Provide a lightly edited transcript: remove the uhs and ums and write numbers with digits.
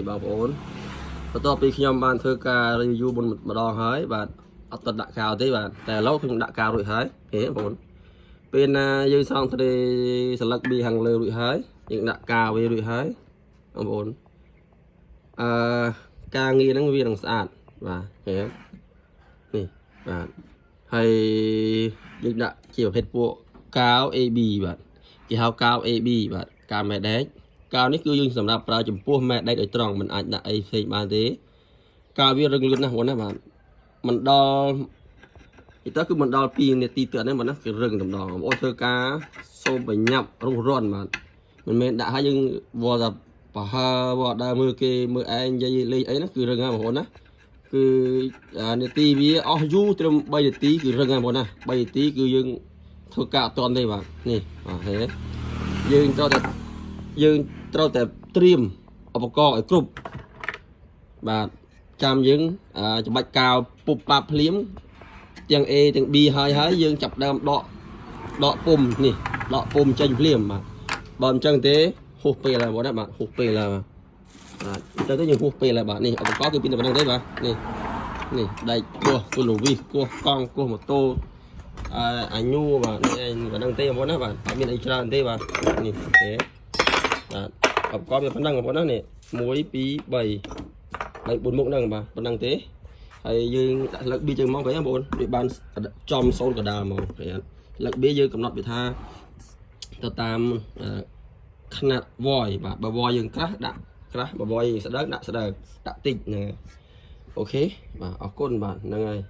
bảo ổn tôi bị khi nhom ban thưa ca review một đòn hơi và ở tận đại cao thế bạnแต่lâu không đại cao rồi hơi thế ổn bên dây xong thì sẽ lắc bị hàng lừa rồi hơi những đại cao về rồi hơi ổn ca nghi nó viên bằng sạn và thế này và hay những đại chiều hết bộ cao AB bạn cái hào cao AB bạn cao mẹ đấy caoนี้คือយើងសម្រាប់ប្រើចំពោះម៉ែដៃដោយត្រង់មិនអាចដាក់អីផ្សេងបានទេcaoវារឹងលឿនណាស់បងណាបាទមិនដល់ទៅគឺមិនដល់2នាទីទៀតទេបងណាគឺរឹងតម្ដងបងធ្វើការសូមបញ្ញាប់រុះរាន់បាទមិនមែនដាក់ឲ្យយើងវល់តែប្រហើវល់ដើរមើលគេមើលឯងនិយាយលេងអីណាគឺរឹងហើយបងប្អូនណាគឺនាទីវាអស់យូរត្រឹម3នាទីគឺរឹងហើយបងណា3នាទីគឺយើងធ្វើការអត់ទាន់ទេបាទនេះបាទហេយើងត្រូវតែត្រៀមឧបករណ៍ឲ្យគ្រប់បាទចាំយើងច្បាច់កាវពុបប៉ាភ្លាមទាំង A ទាំង B ហើយយើងចាប់ដើមដកពុំនេះដកពុំចេញភ្លាមបាទបើមិនចឹងទេហួសពេលហើយបងណាបាទហួសពេលហើយបាទអញ្ចឹងទៅយើងហួសពេលហើយបាទនេះឧបករណ៍គឺពីតែប៉ុណ្្នឹងទេបាទនេះដែកគោះទូលវីសគោះកង់គោះម៉ូតូអាញូបាទនេះឯងប៉ុណ្្នឹងទេបងណាបាទអត់មានអីច្រើនទេបាទនេះទេបាទឧបករណ៍វាប៉ុណ្ណឹងបងប្អូនណានេះ1 2 3 4មុខហ្នឹងបាទប៉ុណ្ណឹងទេហើយយើងដាក់លើក B ចឹងមកវិញបងប្អូនវាបានចំសូនកដាលមកលើក B យើងកំណត់វាថាទៅតាមຂະຫນាត់ void បាទបើ void យើងក្រាស់ដាក់ក្រាស់បើ void យើងស្ដើងដាក់ស្ដើងដាក់តិចហ្នឹងអូខេបាទអរគុណបាទហ្នឹងហើយ